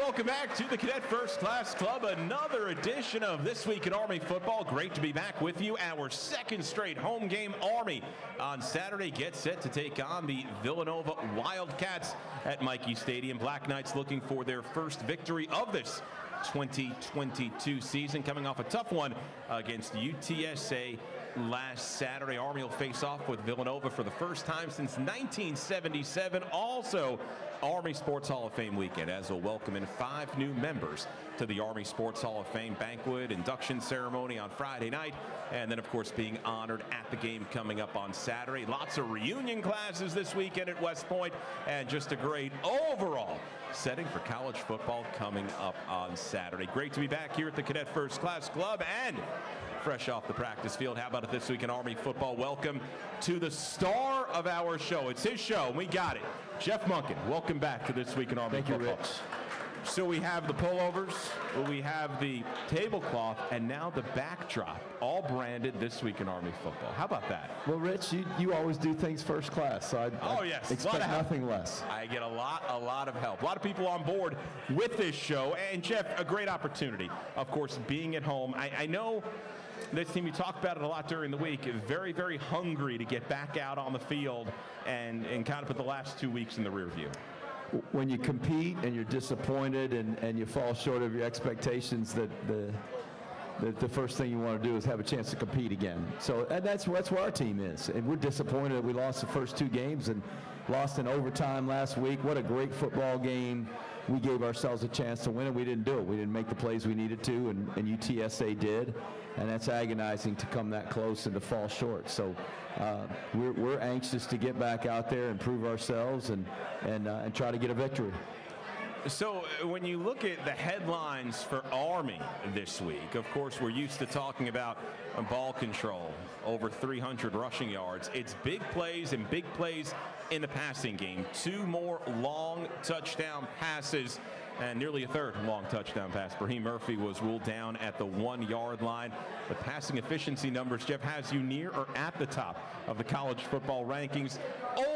welcome back to the Cadet First Class Club. Another edition of This Week in Army Football. Great to be back with you. Our second straight home game. Army on Saturday gets set to take on the Villanova Wildcats at Michie Stadium. Black Knights looking for their first victory of this 2022 season, coming off a tough one against UTSA last Saturday. Army will face off with Villanova for the first time since 1977. Also, Army Sports Hall of Fame weekend, as we'll welcome in 5 new members to the Army Sports Hall of Fame banquet, induction ceremony on Friday night, and then, of course, being honored at the game coming up on Saturday. Lots of reunion classes this weekend at West Point, and just a great overall setting for college football coming up on Saturday. Great to be back here at the Cadet First Class Club and fresh off the practice field. How about it this week in Army football? Welcome to the star of our show. It's his show, and we got it. Jeff Monken, welcome back to This Week in Army Football. Thank you, Rich. So we have the pullovers, we have the tablecloth, and now the backdrop, all branded This Week in Army Football. How about that? Well, Rich, you always do things first class, so I expect nothing less. I get a lot of help. A lot of people on board with this show. And, Jeff, a great opportunity, of course, being at home. I know this team, you talked about it a lot during the week, is very, very hungry to get back out on the field and kind of put the last 2 weeks in the rear view. When you compete and you're disappointed and you fall short of your expectations, that the first thing you want to do is have a chance to compete again. So that's where our team is. And we're disappointed that we lost the first 2 games and lost in overtime last week. What a great football game. We gave ourselves a chance to win it. We didn't do it. We didn't make the plays we needed to, and UTSA did. And that's agonizing to come that close and to fall short. So we're anxious to get back out there and prove ourselves and try to get a victory. So when you look at the headlines for Army this week, of course, we're used to talking about ball control, over 300 rushing yards. It's big plays and big plays in the passing game. 2 more long touchdown passes and nearly a third long touchdown pass. Brahim Murphy was ruled down at the 1-yard line. The passing efficiency numbers, Jeff, has you near or at the top of the college football rankings.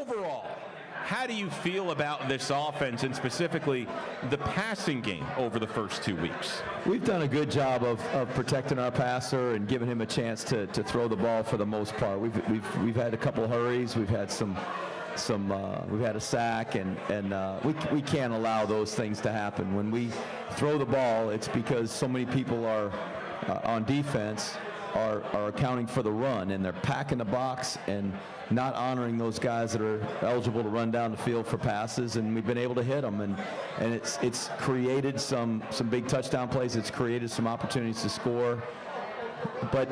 Overall, how do you feel about this offense and specifically the passing game over the first 2 weeks? We've done a good job of protecting our passer and giving him a chance to throw the ball for the most part. We've had a couple hurries. We've had we've had a sack, and we can't allow those things to happen. When we throw the ball, it's because so many people are on defense are accounting for the run, and they're packing the box and not honoring those guys that are eligible to run down the field for passes, and we've been able to hit them, and it's created some big touchdown plays. It's created some opportunities to score, but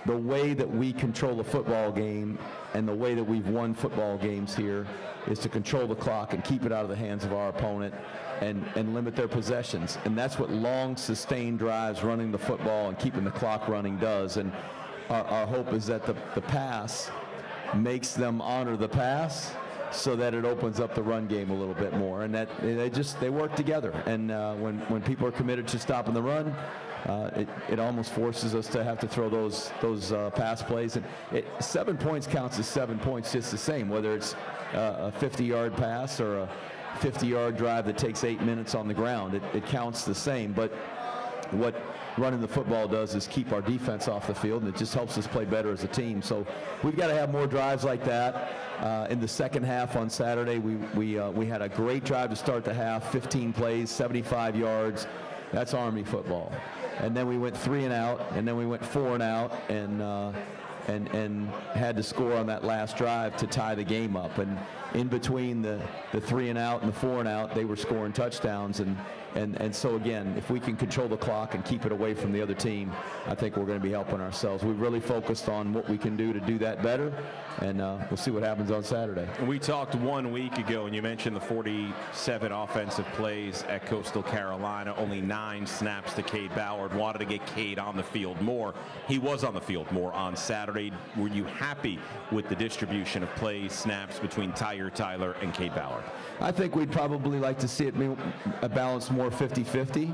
the way that we control the football game and the way that we've won football games here is to control the clock and keep it out of the hands of our opponent and limit their possessions. And that's what long, sustained drives, running the football and keeping the clock running does. And our hope is that the pass makes them honor the pass so that it opens up the run game a little bit more. And that they work together. And when people are committed to stopping the run, it almost forces us to have to throw those pass plays. And 7 points counts as 7 points just the same, whether it's a 50-yard pass or a 50-yard drive that takes 8 minutes on the ground. It counts the same. But what running the football does is keep our defense off the field, and it just helps us play better as a team. So we've got to have more drives like that. In the second half on Saturday, we had a great drive to start the half, 15 plays, 75 yards. That's Army football. And then we went 3 and out, and then we went 4 and out, and had to score on that last drive to tie the game up. And in between the 3 and out and the 4 and out, they were scoring touchdowns. And so, again, if we can control the clock and keep it away from the other team, I think we're going to be helping ourselves. We've really focused on what we can do to do that better, and we'll see what happens on Saturday. We talked 1 week ago, and you mentioned the 47 offensive plays at Coastal Carolina, only 9 snaps to Cade Ballard. Wanted to get Cade on the field more. He was on the field more on Saturday. Were you happy with the distribution of plays, snaps between Tyler and Cade Ballard? I think we'd probably like to see it balanced more 50-50.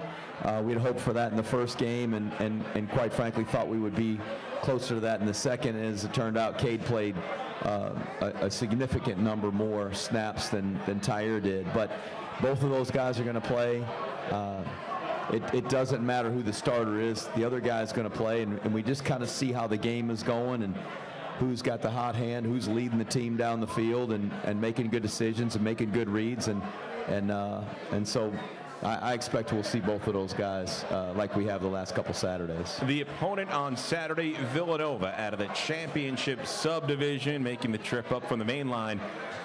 We'd hoped for that in the first game, and quite frankly thought we would be closer to that in the second. And as it turned out, Cade played a significant number more snaps than Tyre did. But both of those guys are going to play. It doesn't matter who the starter is. The other guy's going to play, and we just kind of see how the game is going and who's got the hot hand, who's leading the team down the field and making good decisions and making good reads. And so I expect we'll see both of those guys like we have the last couple Saturdays. The opponent on Saturday, Villanova, out of the championship subdivision, making the trip up from the main line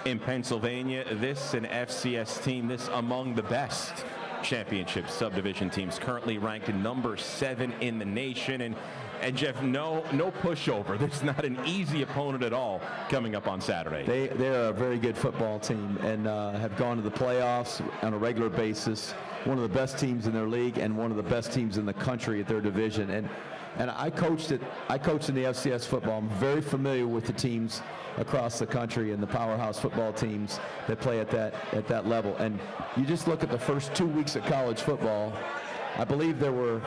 in Pennsylvania. This an FCS team, this among the best championship subdivision teams, currently ranked number 7 in the nation. And Jeff, no pushover. This is not an easy opponent at all coming up on Saturday. They're a very good football team and have gone to the playoffs on a regular basis. One of the best teams in their league and one of the best teams in the country at their division. And I coached in the FCS football. I'm very familiar with the teams across the country and the powerhouse football teams that play at that level. And you just look at the first 2 weeks of college football. I believe there were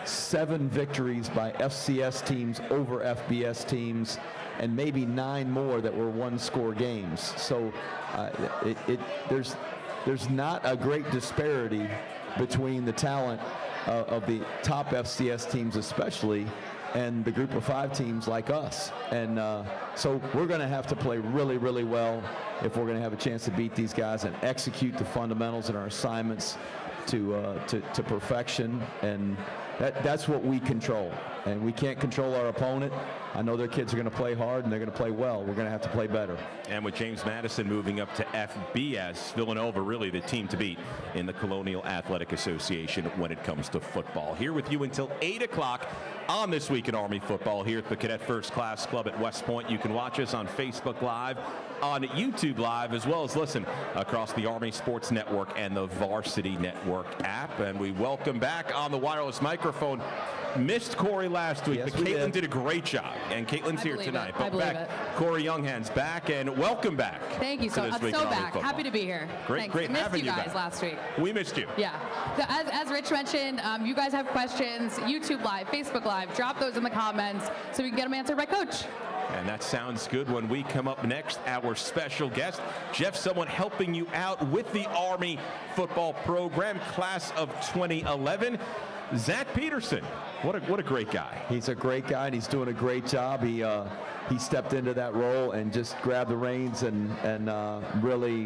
7 victories by FCS teams over FBS teams, and maybe 9 more that were one-score games. So there's not a great disparity between the talent of the top FCS teams especially and the group of 5 teams like us. And so we're going to have to play really, really well if we're going to have a chance to beat these guys and execute the fundamentals in our assignments to perfection. And that's what we control, and we can't control our opponent. I know their kids are going to play hard and they're going to play well. We're going to have to play better. And with James Madison moving up to FBS, Villanova really the team to beat in the Colonial Athletic Association when it comes to football. Here with you until 8 o'clock on This Week in Army Football here at the Cadet First Class Club at West Point. You can watch us on Facebook Live, on YouTube Live, as well as listen across the Army Sports Network and the Varsity Network app. And we welcome back on the wireless microphone. Missed Corey last week, yes, but Caitlin did a great job, and Caitlin's here tonight. I believe it. Corey Younghan's back, and welcome back. Thank you. I'm so back. Happy to be here. Great having you guys back. Last week. We missed you. Yeah. So as Rich mentioned, you guys have questions, YouTube Live, Facebook Live, drop those in the comments so we can get them answered by Coach. And that sounds good. When we come up next, our special guest, Jeff, someone helping you out with the Army football program, class of 2011, Zach Peterson. What a great guy. He's a great guy, and he's doing a great job. He stepped into that role and just grabbed the reins and really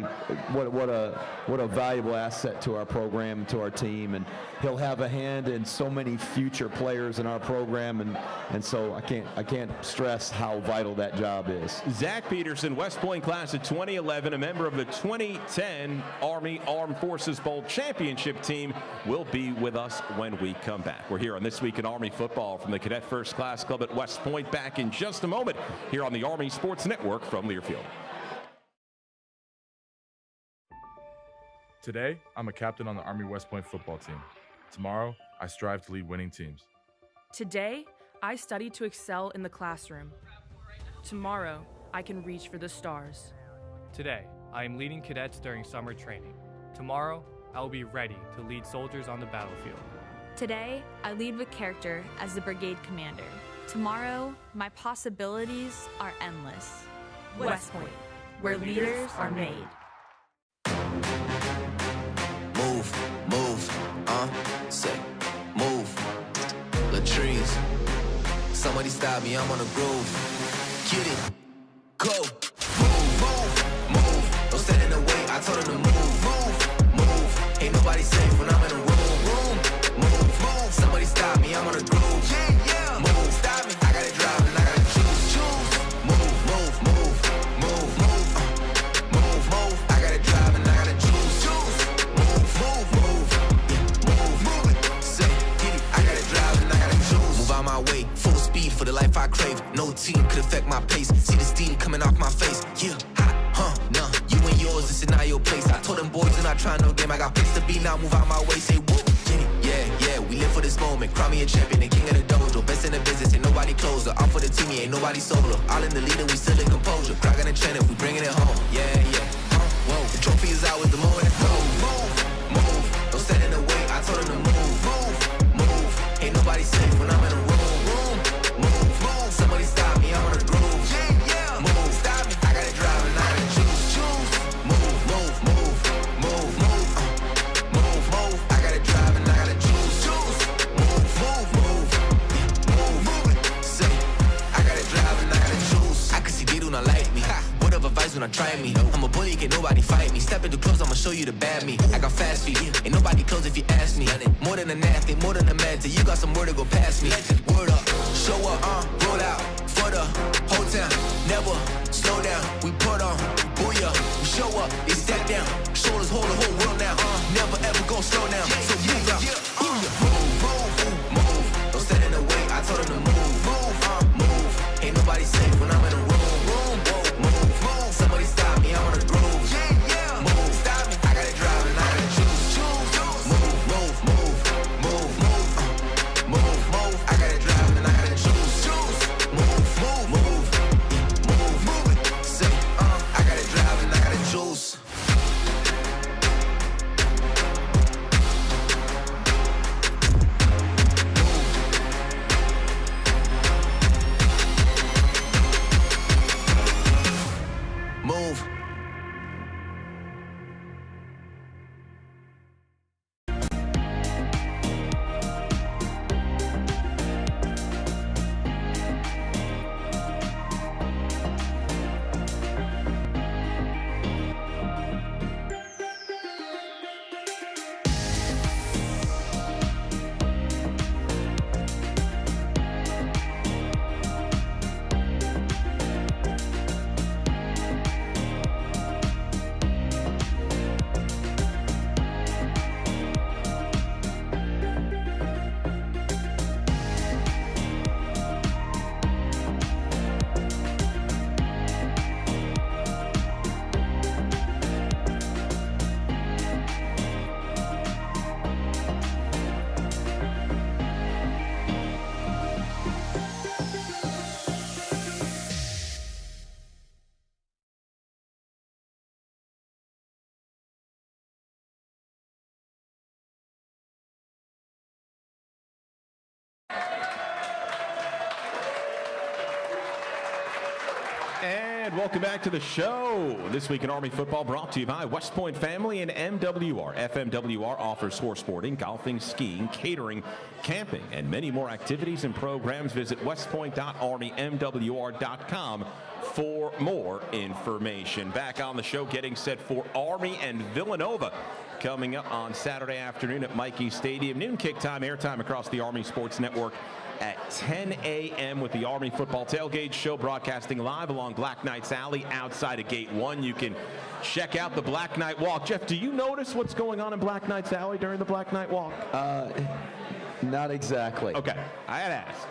what a valuable asset to our program and to our team. And he'll have a hand in so many future players in our program, and so I can't stress how vital that job is. Zach Peterson, West Point class of 2011, a member of the 2010 Army Armed Forces Bowl Championship team, will be with us when we come back. We're here on This Week in Army Football from the Cadet First Class Club at West Point. Back in just a moment here on the Army Sports Network from Learfield. Today, I'm a captain on the Army West Point football team. Tomorrow, I strive to lead winning teams. Today, I study to excel in the classroom. Tomorrow, I can reach for the stars. Today, I am leading cadets during summer training. Tomorrow, I will be ready to lead soldiers on the battlefield. Today, I lead with character as the brigade commander. Tomorrow, my possibilities are endless. West Point, where leaders are made. Move, say, move, latrines. Somebody stop me, I'm on the groove. Get it, go, move. Don't stand in the way, I told them to move. Ain't nobody safe when I'm in the room. Move. Somebody stop me, I'm on the groove. Yeah. Move, stop me. I gotta drive and I gotta choose. Move. I gotta drive and I gotta choose. Move. Say, get it. I gotta drive and I gotta choose. Move out my way, full speed for the life I crave. No team could affect my pace. See the steam coming off my face. Yeah, hot, nah. You and yours, this is not your place. I told them boys and I try no game. I got place to be now. Move out my way, say whoop. Yeah, we live for this moment. Crown me a champion, the king of the dojo. Best in the business, ain't nobody closer. Out for the team, ain't nobody solo. All in the leader, we still in composure. Crack in the train if we bringing it home. Yeah. Whoa, the trophy is out with the moment. Move. Don't stand in the way, I told them to move. Ain't nobody safe when I'm in the room. Move. Somebody stop me, I'm on the groove. Move. Stop me. the bad me. I got fast feet, ain't nobody close if you ask me. More than a nasty, more than a manty. You got some word to go past me. Word up, show up, roll out for the whole town. Never slow down, we put on, booyah. We show up, it's step down. Shoulders hold the whole world now. Never ever gon' slow down. So move out, move. Don't stand in the way. I told them to move. Ain't nobody safe when I'm in the room. Move. Somebody stop me, I'm on the groove. Move, stop me. I gotta drive and I gotta choose. Move. I gotta drive and I gotta choose. Move. Say, I gotta drive and I gotta choose. Move. And welcome back to the show. This Week in Army Football brought to you by West Point Family and MWR. FMWR offers horse sporting, golfing, skiing, catering, camping, and many more activities and programs. Visit westpoint.armymwr.com for more information. Back on the show, getting set for Army and Villanova coming up on Saturday afternoon at Mikey Stadium. Noon kick time, airtime across the Army Sports Network at 10 a.m. with the Army Football Tailgate Show broadcasting live along Black Knight's Alley outside of Gate 1. You can check out the Black Knight Walk. Jeff, do you notice what's going on in Black Knight's Alley during the Black Knight Walk? Not exactly. Okay, I had asked.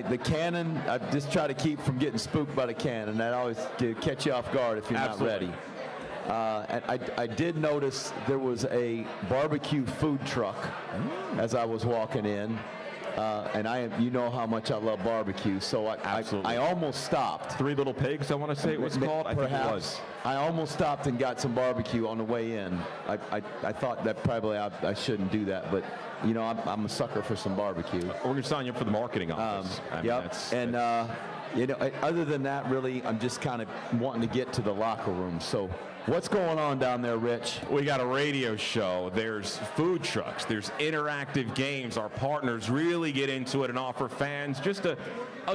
The cannon, I just try to keep from getting spooked by the cannon. That always catch you off guard if you're Absolutely. not ready. And I did notice there was a barbecue food truck as I was walking in. And you know how much I love barbecue, so I almost stopped. Three Little Pigs, I want to say it was called. Perhaps. I think it was. I almost stopped and got some barbecue on the way in. I thought that probably I shouldn't do that, but you know I'm a sucker for some barbecue. We're going to sign you up for the marketing office. You know, other than that, really, I'm just kind of wanting to get to the locker room. So what's going on down there, Rich? We got a radio show. There's food trucks. There's interactive games. Our partners really get into it and offer fans just a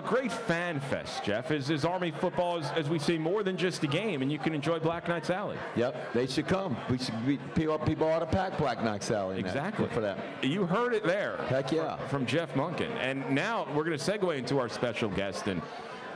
great fan fest, Jeff. Is Army football, as we say, more than just a game, and you can enjoy Black Knight's Alley. Yep, they should come. People ought to pack Black Knight's Alley. Exactly. For that. You heard it there. Heck yeah. From Jeff Monken. And now we're going to segue into our special guest. And,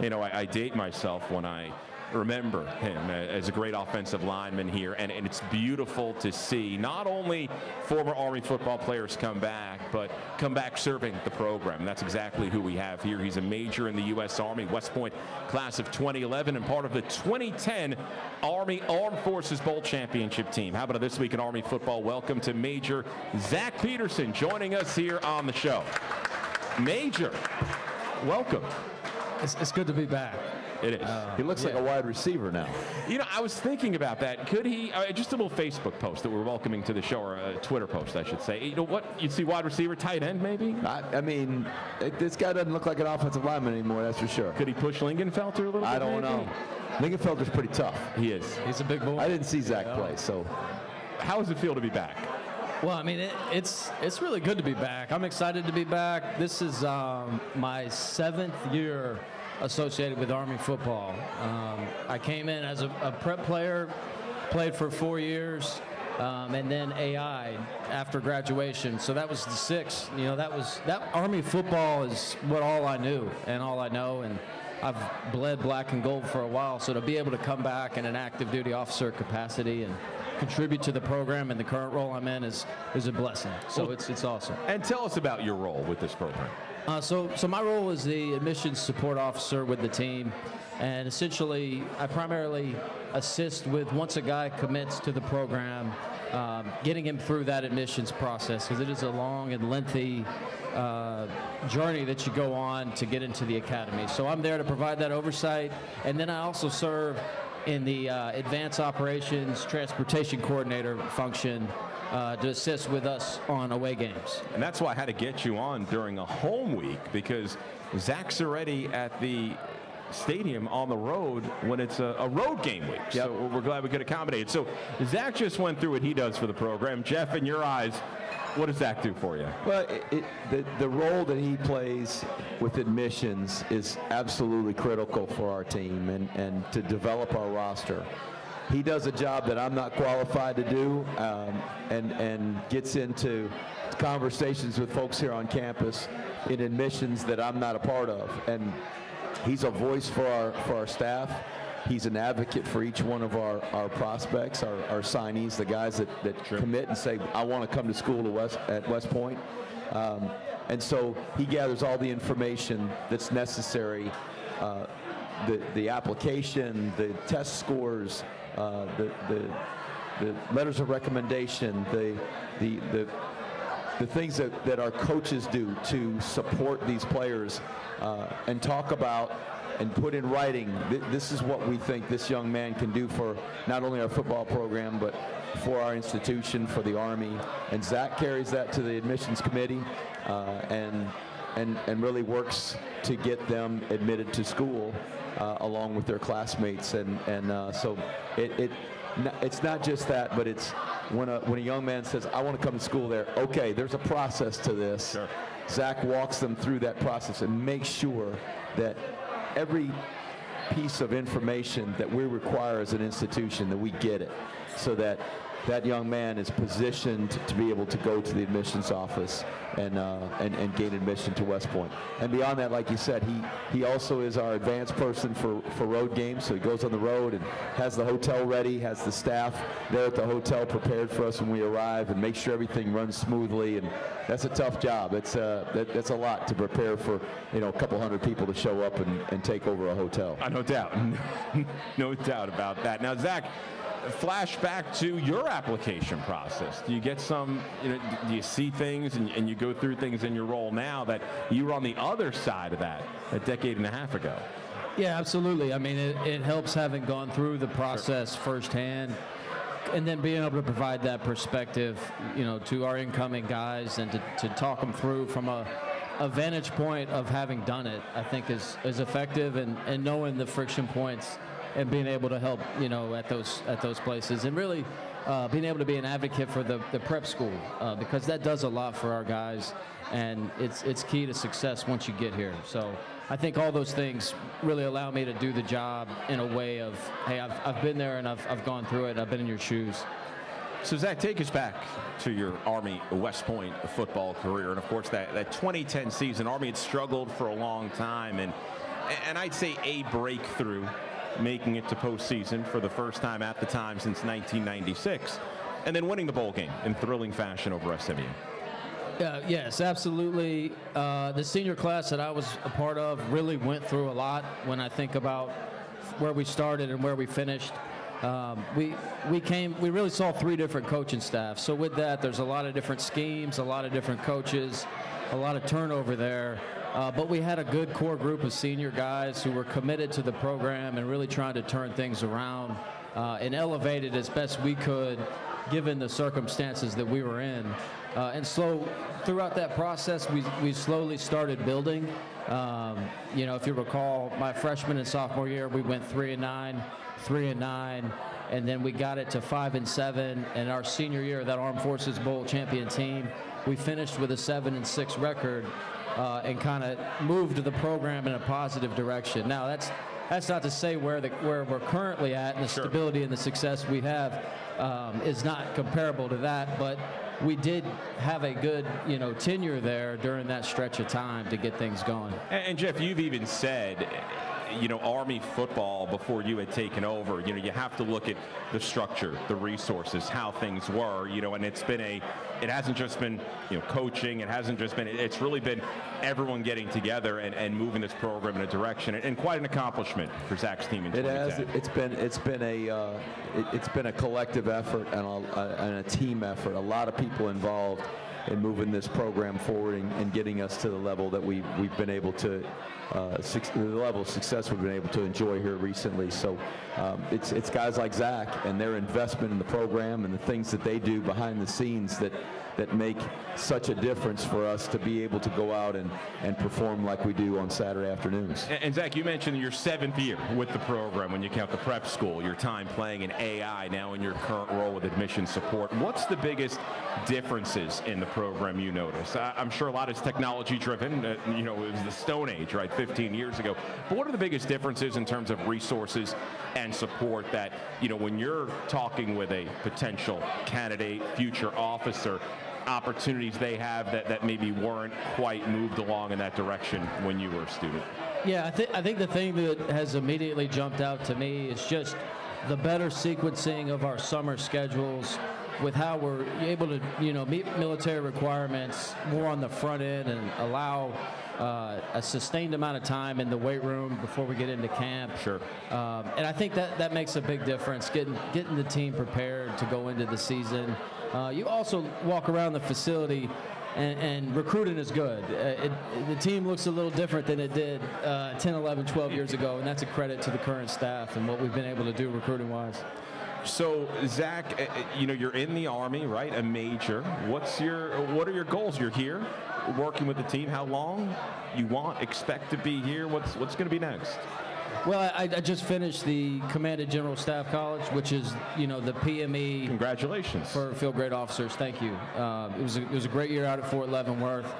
you know, I date myself when I remember him as a great offensive lineman here, and it's beautiful to see not only former Army football players come back, but come back serving the program. And that's exactly who we have here. He's a major in the U.S. Army, West Point class of 2011, and part of the 2010 Army Armed Forces Bowl Championship team. How about This Week in Army Football? Welcome to Major Zach Peterson joining us here on the show. Major, welcome. It's good to be back. It is. He looks like a wide receiver now. You know, I was thinking about that. Could he, just a little Facebook post that we're welcoming to the show, or a Twitter post, I should say. You know what, you'd see wide receiver, tight end, maybe? I mean, this guy doesn't look like an offensive lineman anymore, that's for sure. Could he push Lingenfelter a little bit? I don't know. Lingenfelter's pretty tough. He is. He's a big boy. I didn't see Zach play, so. How does it feel to be back? Well, I mean, it's really good to be back. I'm excited to be back. This is my 7th year associated with Army football. I came in as a prep player, played for 4 years, and then AI after graduation. So that was the 6. You know, that Army football is all I knew and all I know, and I've bled black and gold for a while. So to be able to come back in an active duty officer capacity and contribute to the program and the current role I'm in is a blessing. So it's awesome. And tell us about your role with this program. So my role is the admissions support officer with the team, and essentially I primarily assist with once a guy commits to the program, getting him through that admissions process, because it is a long and lengthy journey that you go on to get into the academy. So I'm there to provide that oversight, and then I also serve in the advanced operations transportation coordinator function to assist with us on away games. And that's why I had to get you on during a home week, because Zach's already at the stadium on the road when it's a road game week. Yep. So we're glad we could accommodate. So Zach just went through what he does for the program. Jeff, in your eyes, what does Zach do for you? Well, the role that he plays with admissions is absolutely critical for our team and to develop our roster. He does a job that I'm not qualified to do, and gets into conversations with folks here on campus in admissions that I'm not a part of. And he's a voice for our staff. He's an advocate for each one of our prospects, our signees, the guys that commit and say, I want to come to school at West Point. And so he gathers all the information that's necessary, the application, the test scores, the letters of recommendation, the things that our coaches do to support these players, and talk about and put in writing, this is what we think this young man can do for not only our football program, but for our institution, for the Army. And Zach carries that to the admissions committee, and really works to get them admitted to school along with their classmates. So it's not just that, but it's when a young man says, I want to come to school there, okay, there's a process to this. Sure. Zach walks them through that process and makes sure that every piece of information that we require as an institution, that we get it, so that that young man is positioned to be able to go to the admissions office and gain admission to West Point. And beyond that, like you said, he also is our advanced person for road games. So he goes on the road and has the hotel ready, has the staff there at the hotel prepared for us when we arrive, and make sure everything runs smoothly. And that's a tough job. That's a lot to prepare for, a couple hundred people to show up and take over a hotel. No doubt. No doubt about that. Now, Zach, flashback to your application process. Do you get some, do you see things and you go through things in your role now that you were on the other side of that a decade and a half ago? Yeah, absolutely. I mean, it helps having gone through the process firsthand, and then being able to provide that perspective, to our incoming guys, and to talk them through from a vantage point of having done it, I think is effective, and knowing the friction points and being able to help, at those places, and really being able to be an advocate for the prep school, because that does a lot for our guys, and it's key to success once you get here. So I think all those things really allow me to do the job in a way of, hey, I've been there and I've gone through it. I've been in your shoes. So, Zach, take us back to your Army West Point football career. And, of course, that 2010 season, Army had struggled for a long time. And I'd say a breakthrough, making it to postseason for the first time at the time since 1996, and then winning the bowl game in thrilling fashion over SMU. Yes, absolutely. The senior class that I was a part of really went through a lot when I think about where we started and where we finished. We really saw 3 different coaching staffs. So with that, there's a lot of different schemes, a lot of different coaches, a lot of turnover there. But we had a good core group of senior guys who were committed to the program and really trying to turn things around and elevate it as best we could, given the circumstances that we were in. And so throughout that process, we slowly started building. If you recall, my freshman and sophomore year, we went 3-9, 3-9, and then we got it to 5-7. And our senior year, that Armed Forces Bowl champion team, we finished with a 7-6 record. And kind of moved the program in a positive direction. Now, That's not to say where we're currently at and the stability and the success we have is not comparable to that, but we did have a good, tenure there during that stretch of time to get things going. And Jeff, you've even said, Army football before you had taken over, you have to look at the structure, the resources, how things were, and it hasn't just been, coaching. It hasn't just been, it's really been everyone getting together and moving this program in a direction, and quite an accomplishment for Zach's team in 2010. It's been a collective effort and a team effort. A lot of people involved in moving this program forward and getting us to the level that we've been able to, the level of success we've been able to enjoy here recently. So it's guys like Zach and their investment in the program and the things that they do behind the scenes that make such a difference for us to be able to go out and perform like we do on Saturday afternoons. And Zach, you mentioned your 7th year with the program when you count the prep school, your time playing in AI, now in your current role with admission support. What's the biggest differences in the program you notice? I'm sure a lot is technology driven. It was the Stone Age, right, 15 years ago. But what are the biggest differences in terms of resources and support that, when you're talking with a potential candidate, future officer, opportunities they have that maybe weren't quite moved along in that direction when you were a student? Yeah, I think the thing that has immediately jumped out to me is just the better sequencing of our summer schedules with how we're able to, meet military requirements more on the front end and allow a sustained amount of time in the weight room before we get into camp. Sure. And I think that makes a big difference, getting the team prepared to go into the season. You also walk around the facility, and recruiting is good. The team looks a little different than it did 10, 11, 12 years ago, and that's a credit to the current staff and what we've been able to do recruiting-wise. So, Zach, you're in the Army, right? A major. What are your goals? You're here working with the team. How long you expect to be here? What's going to be next? Well, I just finished the Command and General Staff College, which is, the PME. Congratulations. For field grade officers. Thank you. It was a great year out at Fort Leavenworth.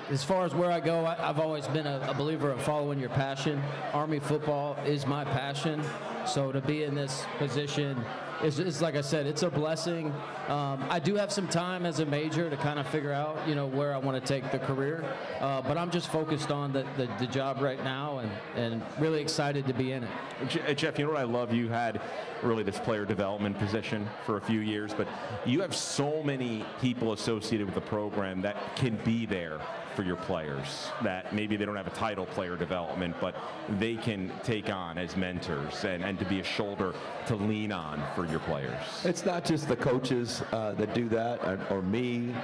As far as where I go, I've always been a believer of following your passion. Army football is my passion. So to be in this position is like I said, it's a blessing. I do have some time as a major to kind of figure out, where I want to take the career. But I'm just focused on the job right now and really excited to be in it. Jeff, you know what I love? You had really this player development position for a few years, but you have so many people associated with the program that can be there for your players, that maybe they don't have a title player development, but they can take on as mentors and to be a shoulder to lean on for your players. It's not just the coaches that do that, or me.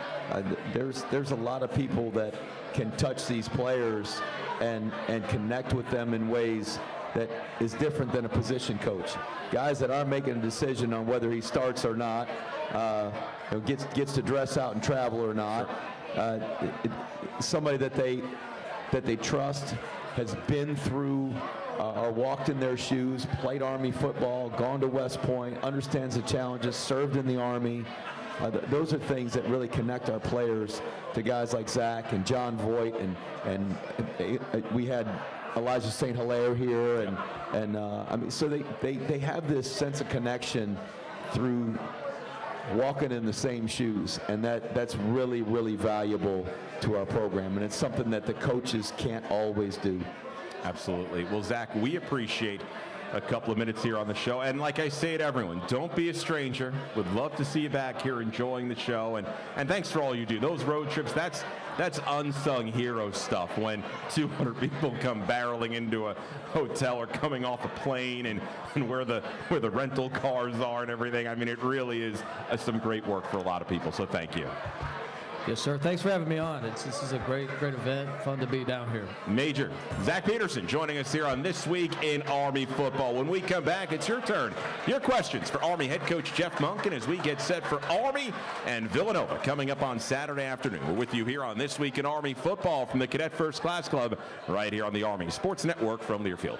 There's a lot of people that can touch these players and connect with them in ways that is different than a position coach. Guys that aren't making a decision on whether he starts or not, gets to dress out and travel or not. Somebody that they trust, has been through or walked in their shoes, played Army football, gone to West Point, understands the challenges, served in the Army. Those are things that really connect our players to guys like Zach and John Voight, and we had Elijah St. Hilaire here, and so they have this sense of connection through walking in the same shoes, and that's really, really valuable to our program, and it's something that the coaches can't always do. Absolutely. Well, Zach, we appreciate a couple of minutes here on the show, and like I say to everyone, don't be a stranger. Would love to see you back here enjoying the show, and thanks for all you do. Those road trips, that's unsung hero stuff when 200 people come barreling into a hotel or coming off a plane and where the rental cars are and everything. I mean, it really is some great work for a lot of people, so thank you. Yes, sir. Thanks for having me on. This is a great event. Fun to be down here. Major Zach Peterson joining us here on This Week in Army Football. When we come back, it's your turn. Your questions for Army head coach Jeff Monken as we get set for Army and Villanova coming up on Saturday afternoon. We're with you here on This Week in Army Football from the Cadet First Class Club right here on the Army Sports Network from Learfield.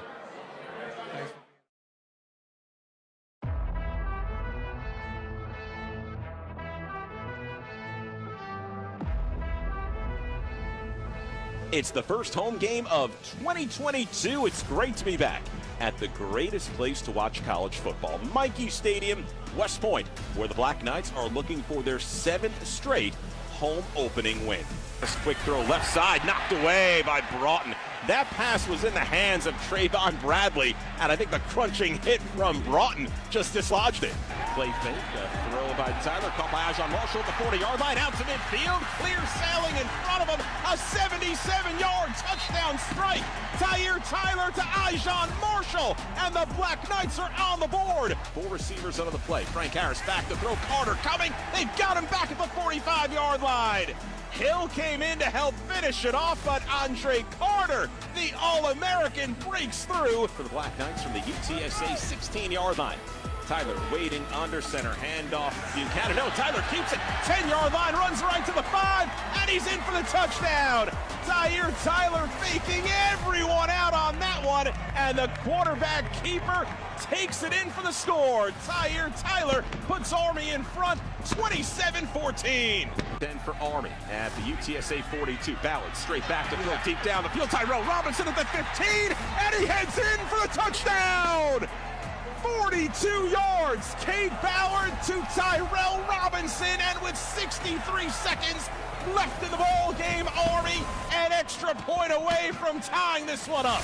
It's the first home game of 2022. It's great to be back at the greatest place to watch college football, Michie Stadium, West Point, where the Black Knights are looking for their 7th straight home opening win. This quick throw left side, knocked away by Broughton. That pass was in the hands of Trayvon Bradley, and I think the crunching hit from Broughton just dislodged it. Play fake, a throw by Tyler, caught by Ajon Marshall at the 40-yard line, out to midfield, clear sailing in front of him, a 77-yard touchdown strike. Tyler to Ajon Marshall, and the Black Knights are on the board. 4 receivers under the play. Frank Harris back to throw, Carter coming. They've got him back at the 45-yard line. Hill came in to help finish it off, but Andre Carter, the All-American, breaks through for the Black Knights from the UTSA 16-yard line. Tyler waiting under center, handoff Buchanan. No, Tyler keeps it. 10-yard line, runs right to the 5, and he's in for the touchdown. Tyler faking everyone out on that one, and the quarterback keeper takes it in for the score. Tyler puts Army in front, 27-14. Then for Army at the UTSA 42. Ballard straight back to throw deep down the field. Tyrell Robinson at the 15, and he heads in for the touchdown. 42 yards, Cade Ballard to Tyrell Robinson, and with 63 seconds left in the ball game, Army an extra point away from tying this one up.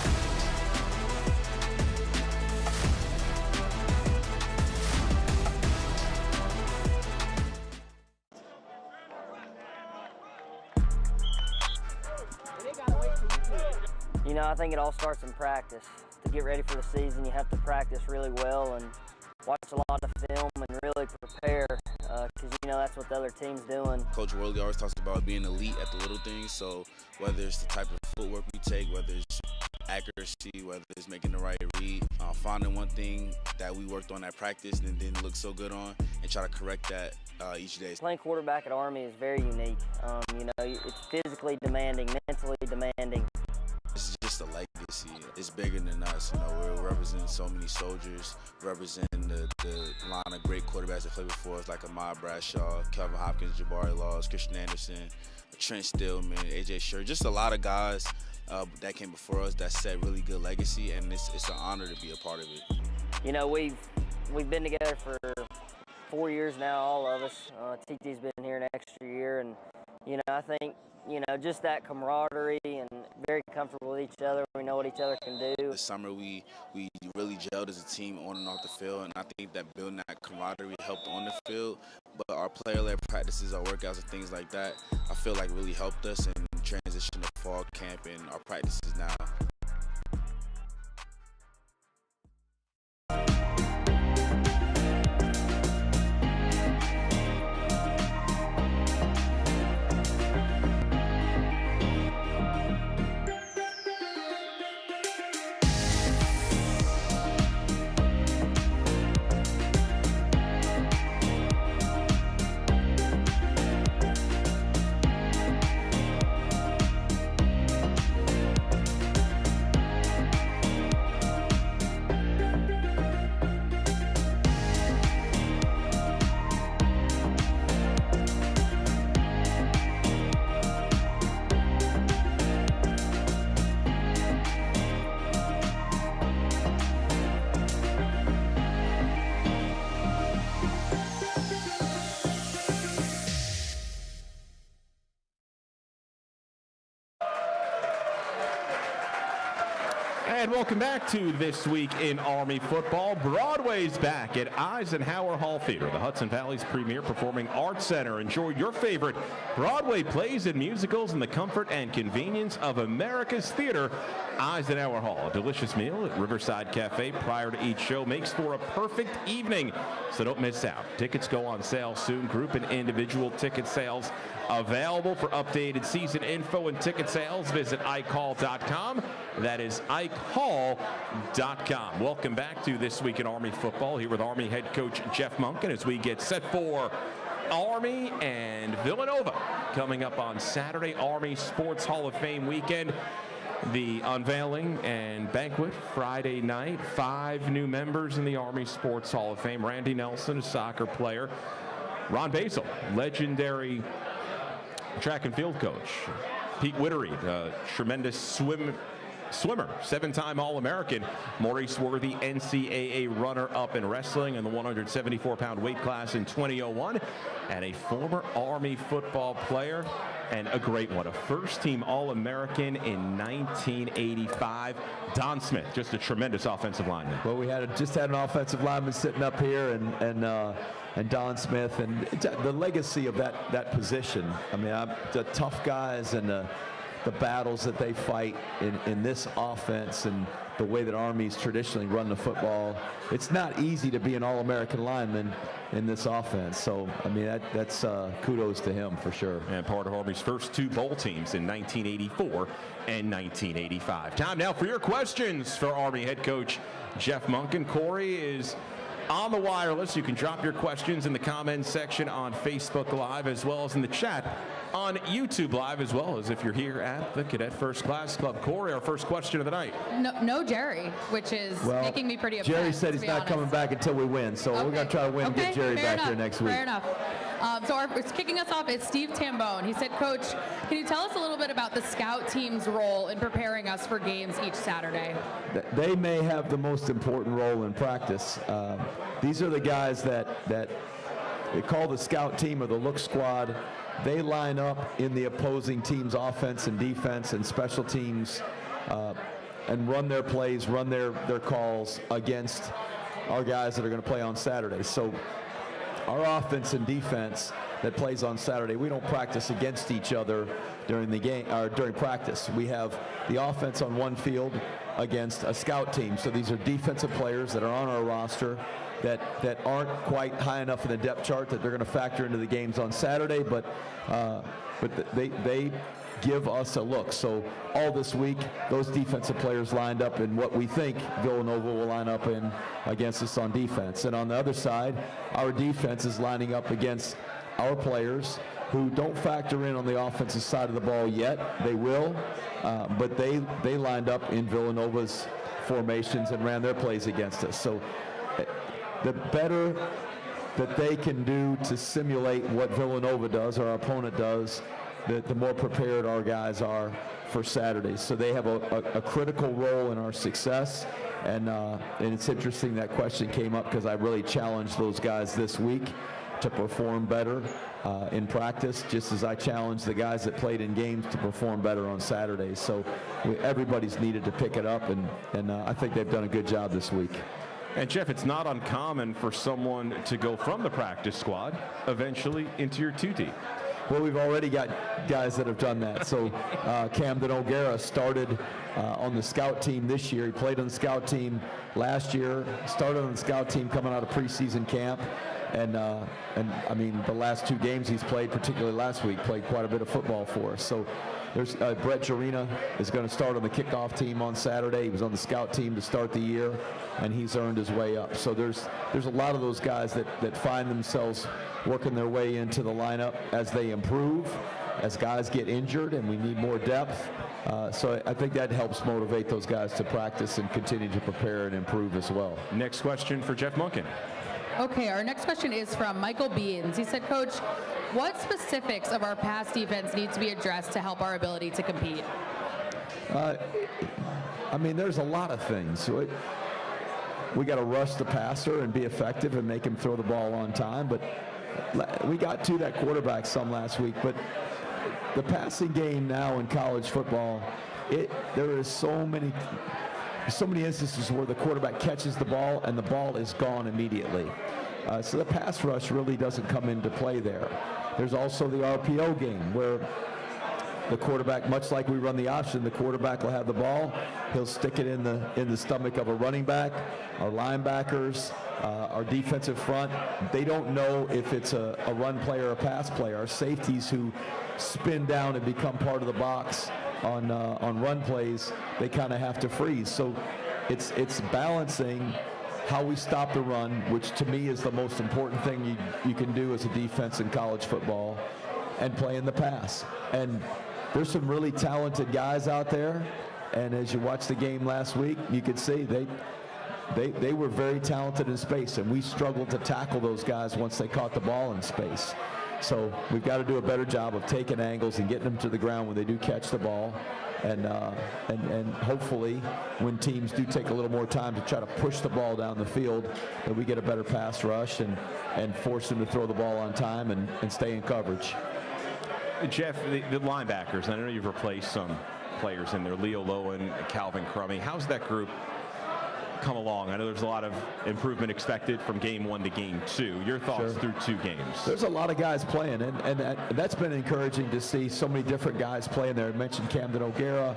You know, I think it all starts in practice. To get ready for the season, you have to practice really well and watch a lot of film and really prepare because, you know, that's what the other team's doing. Coach Worley always talks about being elite at the little things, so whether it's the type of footwork we take, whether it's accuracy, whether it's making the right read, finding one thing that we worked on at practice and didn't look so good on and try to correct that each day. Playing quarterback at Army is very unique. You know, it's physically demanding, mentally demanding. It's just a legacy. It's bigger than us. You know, we're representing so many soldiers, representing the line of great quarterbacks that played before us, like Ahmad Bradshaw, Kelvin Hopkins, Jabari Laws, Christian Anderson, Trent Stillman, AJ Sher, just a lot of guys that came before us that set really good legacy, and it's an honor to be a part of it. You know, we've been together for 4 years now, all of us. TT's been here an extra year, and you know, I think, you know, just that camaraderie and very comfortable with each other. We know what each other can do. This summer we really gelled as a team on and off the field, and I think that building that camaraderie helped on the field. But our player-led practices, our workouts and things like that, I feel like really helped us in transition to fall camp and our practices now. And welcome back to This Week in Army Football. Broadway's back at Eisenhower Hall Theater, the Hudson Valley's premier performing arts center. Enjoy your favorite Broadway plays and musicals in the comfort and convenience of America's theater. Eisenhower Hall, a delicious meal at Riverside Cafe prior to each show makes for a perfect evening, so don't miss out. Tickets go on sale soon. Group and individual ticket sales available. For updated season info and ticket sales, visit ikehall.com. That is ikehall.com. Welcome back to This Week in Army Football, here with Army head coach Jeff Monken as we get set for Army and Villanova coming up on Saturday. Army Sports Hall of Fame weekend. The unveiling and banquet Friday night. 5 new members in the Army Sports Hall of Fame. Randy Nelson, a soccer player. Ron Basil, legendary track and field coach. Pete Wittery, tremendous swimmer, 7-time All-American. Maurice Worthy, NCAA runner-up in wrestling in the 174-pound weight class in 2001, and a former Army football player, and a great one, a first-team All-American in 1985. Don Smith, just a tremendous offensive lineman. Well, we just had an offensive lineman sitting up here, and Don Smith, and the legacy of that position. I mean, the tough guys and the battles that they fight in this offense and the way that Army's traditionally run the football. It's not easy to be an All-American lineman in this offense. So, I mean, that's kudos to him for sure. And part of Army's first 2 bowl teams in 1984 and 1985. Time now for your questions for Army head coach Jeff Monken. Corey is on the wireless. You can drop your questions in the comments section on Facebook Live, as well as in the chat on YouTube Live, as well as if you're here at the Cadet First Class Club. Corey, our first question of the night. No Jerry, which is making me pretty upset. Jerry said he's not coming back until we win, so we're going to try to win and get Jerry back here next week. Fair enough. So kicking us off is Steve Tambone. He said, Coach, can you tell us a little bit about the scout team's role in preparing us for games each Saturday? They may have the most important role in practice. These are the guys that they call the scout team or the look squad. They line up in the opposing team's offense and defense and special teams and run their plays, run their calls against our guys that are going to play on Saturday. So our offense and defense that plays on Saturday, we don't practice against each other during the game or during practice. We have the offense on one field against a scout team. So these are defensive players that are on our roster that aren't quite high enough in the depth chart that they're going to factor into the games on Saturday, but they give us a look. So all this week, those defensive players lined up in what we think Villanova will line up in against us on defense. And on the other side, our defense is lining up against our players who don't factor in on the offensive side of the ball yet. They will, but they lined up in Villanova's formations and ran their plays against us. So the better that they can do to simulate what Villanova does, our opponent does, the more prepared our guys are for Saturday. So they have a critical role in our success. And it's interesting that question came up because I really challenged those guys this week to perform better in practice, just as I challenged the guys that played in games to perform better on Saturday. So everybody's needed to pick it up, and I think they've done a good job this week. And Jeff, it's not uncommon for someone to go from the practice squad eventually into your 2 team. Well, we've already got guys that have done that. So Camden O'Gara started on the scout team this year. He played on the scout team last year, started on the scout team coming out of preseason camp. And I mean, the last 2 games he's played, particularly last week, played quite a bit of football for us. So there's Brett Jarena is going to start on the kickoff team on Saturday. He was on the scout team to start the year, and he's earned his way up. So there's a lot of those guys that find themselves working their way into the lineup as they improve, as guys get injured, and we need more depth. So I think that helps motivate those guys to practice and continue to prepare and improve as well. Next question for Jeff Monken. Okay, our next question is from Michael Beans. He said, Coach, what specifics of our pass defense need to be addressed to help our ability to compete? I mean, there's a lot of things. We got to rush the passer and be effective and make him throw the ball on time. But we got to that quarterback some last week. But the passing game now in college football, there is so many instances where the quarterback catches the ball and the ball is gone immediately. So the pass rush really doesn't come into play there. There's also the RPO game where the quarterback, much like we run the option, the quarterback will have the ball. He'll stick it in the stomach of a running back. Our linebackers, our defensive front, they don't know if it's a run play or a pass play. Our safeties who spin down and become part of the box on run plays, they kind of have to freeze. So it's balancing how we stop the run, which to me is the most important thing you can do as a defense in college football, and playing the pass. And there's some really talented guys out there, and as you watch the game last week, you could see they were very talented in space, and we struggled to tackle those guys once they caught the ball in space. So we've got to do a better job of taking angles and getting them to the ground when they do catch the ball. And hopefully when teams do take a little more time to try to push the ball down the field, that we get a better pass rush and force them to throw the ball on time and stay in coverage. Jeff, the linebackers, I know you've replaced some players in there, Leo Lowen, Calvin Crummy. How's that group come along? I know there's a lot of improvement expected from game 1 to game 2. Your thoughts through 2 games? There's a lot of guys playing, and that's been encouraging to see so many different guys playing there. I mentioned Camden O'Gara,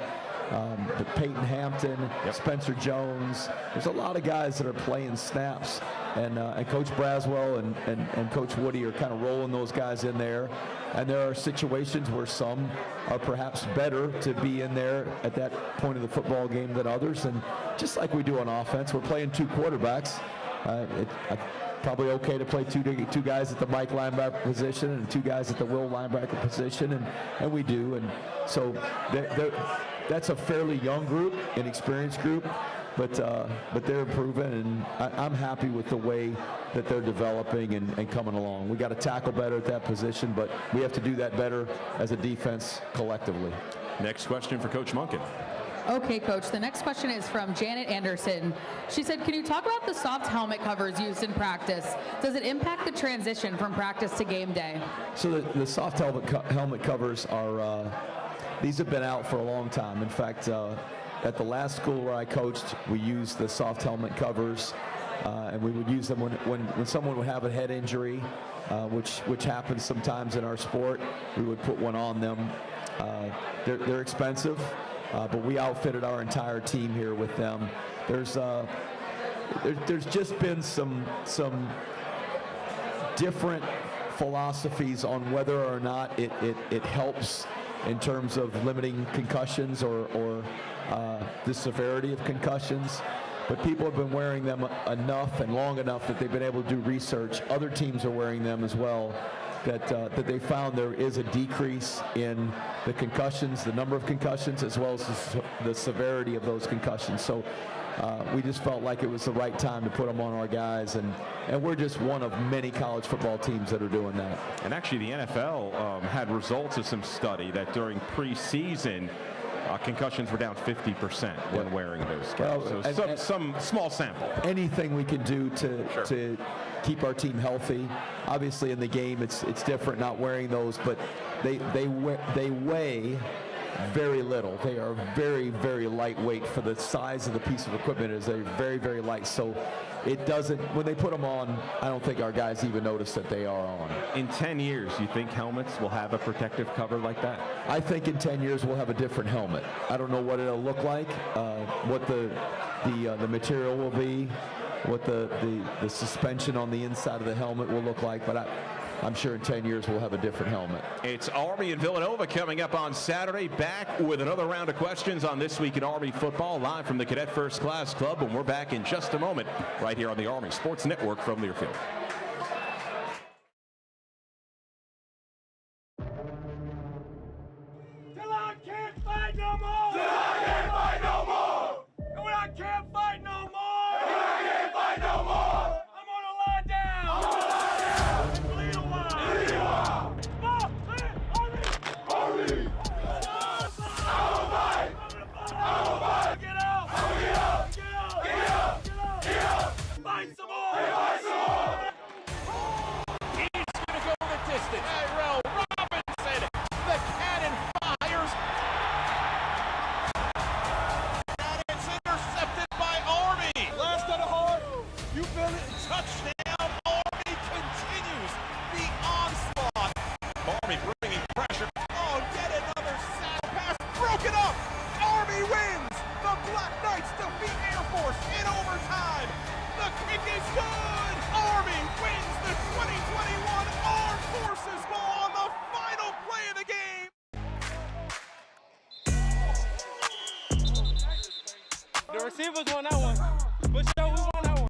Peyton Hampton, Spencer Jones. There's a lot of guys that are playing snaps, and Coach Braswell and Coach Woody are kind of rolling those guys in there. And there are situations where some are perhaps better to be in there at that point of the football game than others. And just like we do on offense, we're playing 2 quarterbacks. Probably okay to play two guys at the Mike linebacker position and 2 guys at the Will linebacker position, and we do. And so that's a fairly young group, inexperienced group, but they're improving, and I'm happy with the way that they're developing and coming along. We got to tackle better at that position, but we have to do that better as a defense collectively. Next question for Coach Monken. Okay, Coach. The next question is from Janet Anderson. She said, can you talk about the soft helmet covers used in practice? Does it impact the transition from practice to game day? So the soft helmet covers are, these have been out for a long time. In fact, at the last school where I coached, we used the soft helmet covers, and we would use them when someone would have a head injury, which happens sometimes in our sport. We would put one on them. They're expensive. But we outfitted our entire team here with them. There's just been some different philosophies on whether or not it helps in terms of limiting concussions or the severity of concussions. But people have been wearing them enough and long enough that they've been able to do research. Other teams are wearing them as well. That they found there is a decrease in the concussions, the number of concussions, as well as the severity of those concussions. So we just felt like it was the right time to put them on our guys, and we're just one of many college football teams that are doing that. And actually the NFL had results of some study that during preseason, concussions were down 50% when wearing those caps. Well, so some small sample. Anything we can do to keep our team healthy. Obviously in the game it's different not wearing those, but they weigh very little. They are very, very lightweight for the size of the piece of equipment. They're very, very light. So it doesn't, when they put them on, I don't think our guys even notice that they are on. In 10 years, you think helmets will have a protective cover like that? I think in 10 years we'll have a different helmet. I don't know what it'll look like, what the material will be, what the suspension on the inside of the helmet will look like, but I'm sure in 10 years we'll have a different helmet. It's Army and Villanova coming up on Saturday. Back with another round of questions on This Week in Army Football, live from the Cadet First Class Club, and we're back in just a moment right here on the Army Sports Network from Learfield. Till I can't fight no more! Till I can't fight no more! And when I can't fight no more! Till I can't fight no more! I'm gonna lie down! I'm gonna lie down! Bleed a while! Bleed a while! Army! I will fight! I will fight! Get up! I will get up! Get up! Get up! Get up! Get up! Fight some more! Fight some more! He's gonna go the distance. Tyrell Robinson, the cannon fires. And it's intercepted by Army. Last of the heart. You feel it? Touchdown. Army continues the onslaught. Army bringing pressure. Oh, get another saddle pass. Broken up. Army wins. The Black Knights defeat Air Force in overtime. The kick is good. Army wins the 2021 Armed Forces Bowl on the final play of the game. The receivers won that one. For sure, we won that one.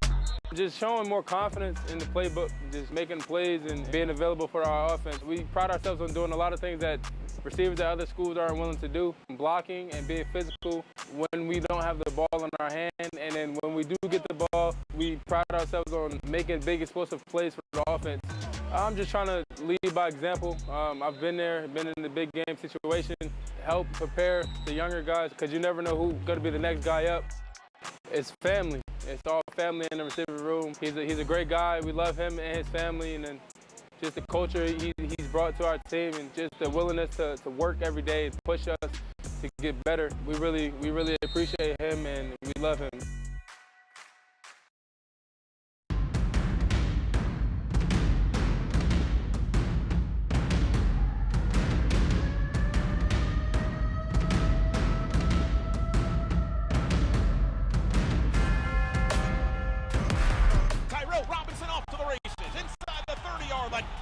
Just showing more confidence in the playbook, just making plays and being available for our offense. We pride ourselves on doing a lot of things that receivers at other schools aren't willing to do. Blocking and being physical when we don't have the ball in our hand. And then when we do get the ball, we pride ourselves on making big explosive plays for the offense. I'm just trying to lead by example. I've been there, been in the big game situation, help prepare the younger guys, because you never know who's going to be the next guy up. It's family. It's all family in the receiver room. He's a great guy. We love him and his family, and then just the culture he's brought to our team, and just the willingness to work every day and push us to get better. We really appreciate him, and we love him.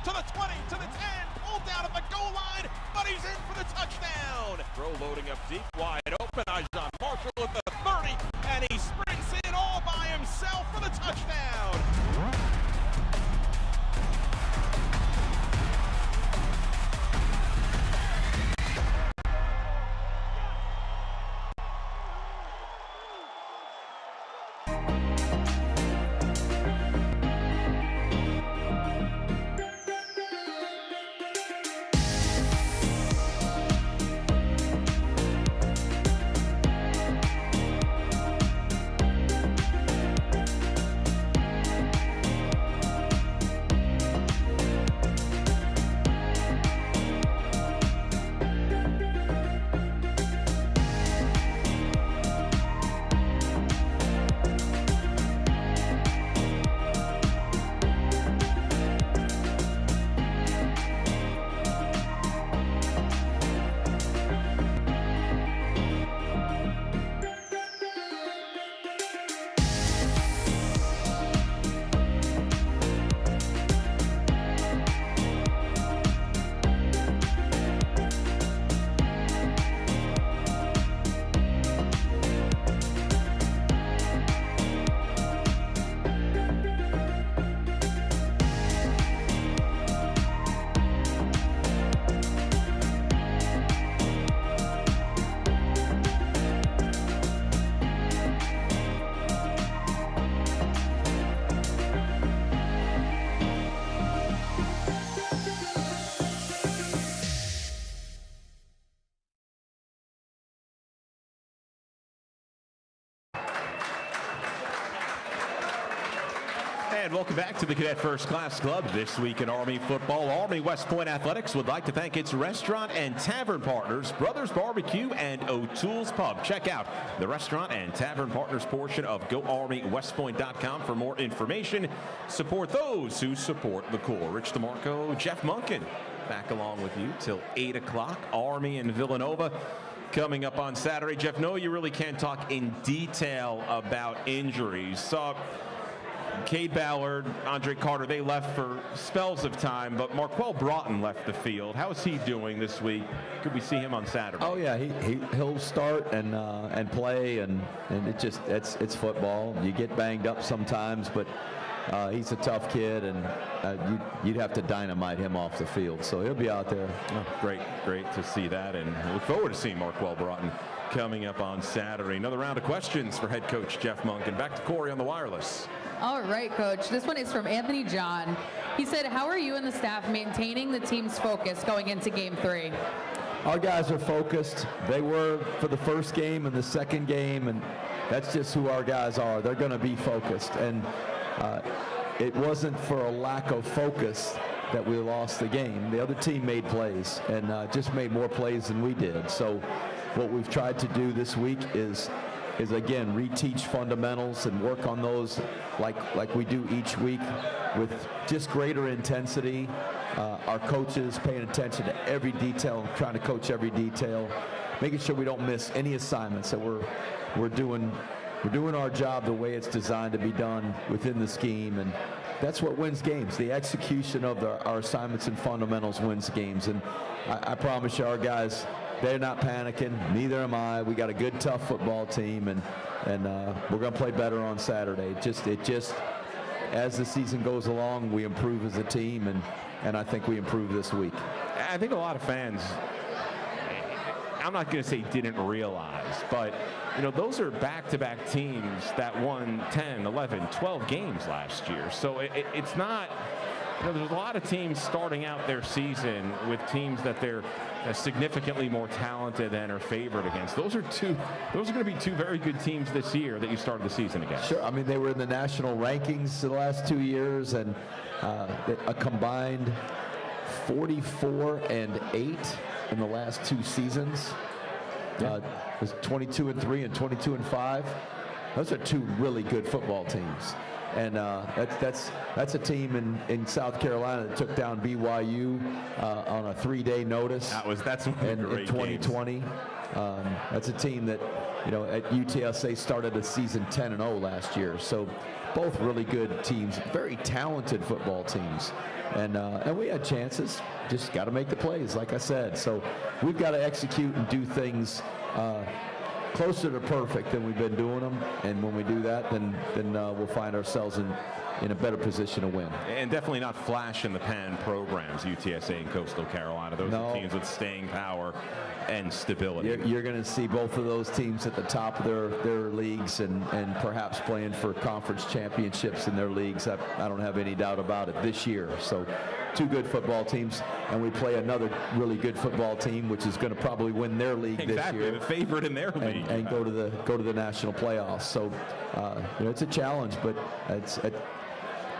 To the 20, to the 10, pulled down at the goal line, but he's in for the touchdown. Throw loading up deep, wide open. Marshall at the 30, and he sprints in all by himself for the touchdown. And welcome back to the Cadet First Class Club. This week in Army football, Army West Point Athletics would like to thank its restaurant and tavern partners, Brothers Barbecue and O'Toole's Pub. Check out the restaurant and tavern partners portion of GoArmyWestPoint.com for more information. Support those who support the Corps. Rich DeMarco, Jeff Monken, back along with you till 8 o'clock. Army and Villanova coming up on Saturday. Jeff, no, you really can't talk in detail about injuries. Cade Ballard, Andre Carter, they left for spells of time, but Marquel Broughton left the field. How is he doing this week? Could we see him on Saturday? Oh yeah, he'll start and play, and it's football. You get banged up sometimes, but he's a tough kid, and you'd have to dynamite him off the field. So he'll be out there. Oh, great to see that, and look forward to seeing Marquel Broughton coming up on Saturday. Another round of questions for head coach Jeff Monken. Back to Corey on the wireless. All right, Coach. This one is from Anthony John. He said, how are you and the staff maintaining the team's focus going into Game 3? Our guys are focused. They were for the first game and the second game, and that's just who our guys are. They're going to be focused, and it wasn't for a lack of focus that we lost the game. The other team made plays and just made more plays than we did. So what we've tried to do this week is again reteach fundamentals and work on those like we do each week with just greater intensity. Our coaches paying attention to every detail, trying to coach every detail, making sure we don't miss any assignments, that we're doing our job the way it's designed to be done within the scheme, and that's what wins games. The execution of our assignments and fundamentals wins games, and I promise you, our guys, they're not panicking. Neither am I. We got a good, tough football team, and we're going to play better on Saturday. It just as the season goes along, we improve as a team, and I think we improve this week. I think a lot of fans, I'm not going to say didn't realize, but those are back-to-back teams that won 10, 11, 12 games last year. So it's not there's a lot of teams starting out their season with teams that they're significantly more talented than or favored against. Those are going to be two very good teams this year that you started the season against. Sure. I mean, they were in the national rankings the last 2 years, and a combined 44-8 in the last 2 seasons. It was 22-3 and 22-5. Those are 2 really good football teams. And that's a team in South Carolina that took down BYU on a 3-day notice. That's in 2020. That's a team that, at UTSA started a season 10-0 last year. So both really good teams, very talented football teams. And we had chances, just got to make the plays, like I said. So we've got to execute and do things closer to perfect than we've been doing them, and when we do that, then we'll find ourselves in a better position to win. And definitely not flash in the pan programs, UTSA and Coastal Carolina. Those are teams with staying power and stability. You're going to see both of those teams at the top of their leagues and perhaps playing for conference championships in their leagues. I don't have any doubt about it this year. So 2 good football teams, and we play another really good football team, which is going to probably win their league this year. Exactly, the favorite in their league. And go to the national playoffs. So it's a challenge, but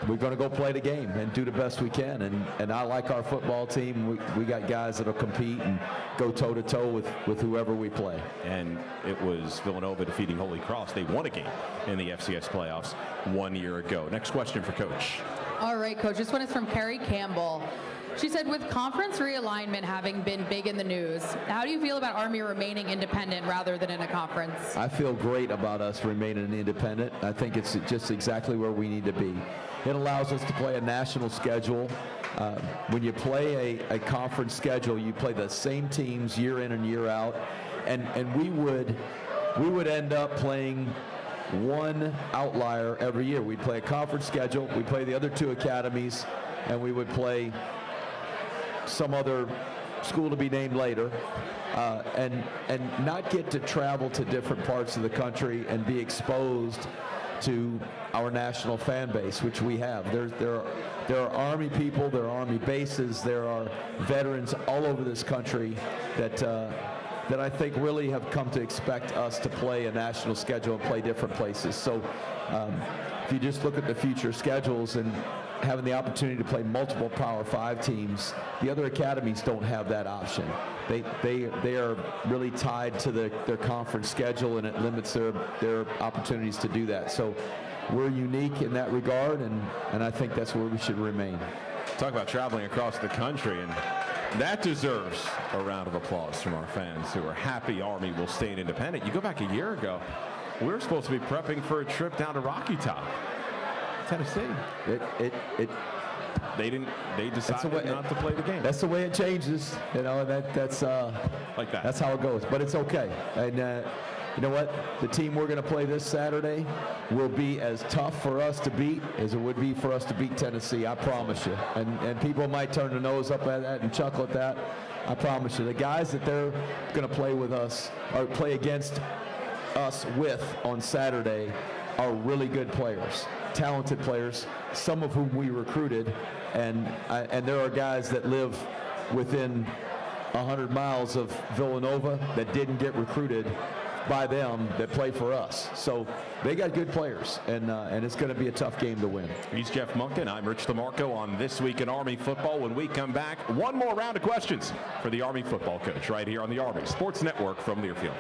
we're going to go play the game and do the best we can. And I like our football team. We got guys that'll compete and go toe-to-toe with whoever we play. And it was Villanova defeating Holy Cross. They won a game in the FCS playoffs 1 year ago. Next question for Coach. All right, Coach. This one is from Carrie Campbell. She said, with conference realignment having been big in the news, how do you feel about Army remaining independent rather than in a conference? I feel great about us remaining independent. I think it's just exactly where we need to be. It allows us to play a national schedule. When you play a conference schedule, you play the same teams year in and year out, and we would end up playing one outlier every year. We'd play a conference schedule, we'd play the other 2 academies, and we would play some other school to be named later, and not get to travel to different parts of the country and be exposed to our national fan base, which we have. There are Army people, there are Army bases, there are veterans all over this country that I think really have come to expect us to play a national schedule and play different places. So if you just look at the future schedules and having the opportunity to play multiple Power 5 teams, the other academies don't have that option. They are really tied to their conference schedule, and it limits their opportunities to do that. So we're unique in that regard, and I think that's where we should remain. Talk about traveling across the country, and that deserves a round of applause from our fans who are happy Army will stay independent. You go back a year ago, we were supposed to be prepping for a trip down to Rocky Top, Tennessee. They decided not to play the game. That's the way it changes. That's like that. That's how it goes. But it's okay. And you know what? The team we're going to play this Saturday will be as tough for us to beat as it would be for us to beat Tennessee. I promise you. And people might turn their nose up at that and chuckle at that. I promise you. The guys that they're going to play with us or play against us with on Saturday are really good players, talented players, some of whom we recruited, and there are guys that live within 100 miles of Villanova that didn't get recruited by them that play for us. So they got good players, and it's going to be a tough game to win. He's Jeff Monken. I'm Rich DeMarco on This Week in Army Football. When we come back, one more round of questions for the Army football coach right here on the Army Sports Network from Learfield.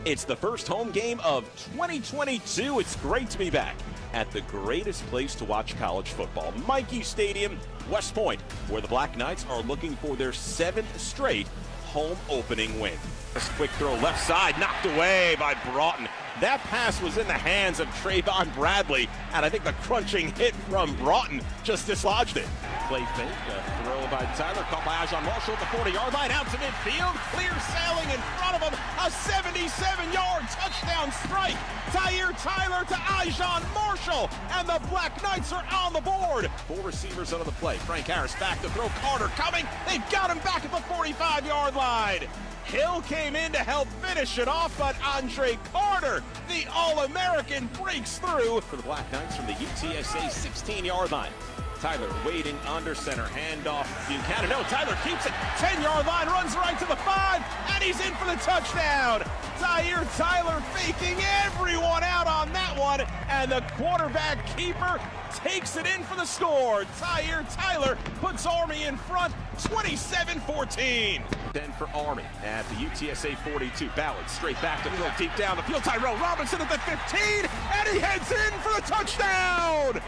It's the first home game of 2022. It's great to be back at the greatest place to watch college football, Michie Stadium, West Point, where the Black Knights are looking for their 7th straight home opening win. This quick throw left side, knocked away by Broughton. That pass was in the hands of Trayvon Bradley, and I think the crunching hit from Broughton just dislodged it. Play fake, a throw by Tyler, caught by Ajon Marshall at the 40-yard line, out to midfield, clear sailing in front of him, a 77-yard touchdown strike. Tyler to Ajon Marshall, and the Black Knights are on the board. 4 receivers out of the play. Frank Harris back to throw, Carter coming, they've got him back at the 45-yard line. Hill came in to help finish it off, but Andre Carter, the All-American, breaks through for the Black Knights from the UTSA 16-yard line. Tyler waiting under center, handoff Buchanan. No, Tyler keeps it. 10-yard line, runs right to the 5, and he's in for the touchdown. Tyler faking everyone out on that one, and the quarterback keeper takes it in for the score. Tyler puts Army in front, 27-14. Then for Army at the UTSA 42. Ballard straight back to throw deep down the field. Tyrell Robinson at the 15, and he heads in for the touchdown.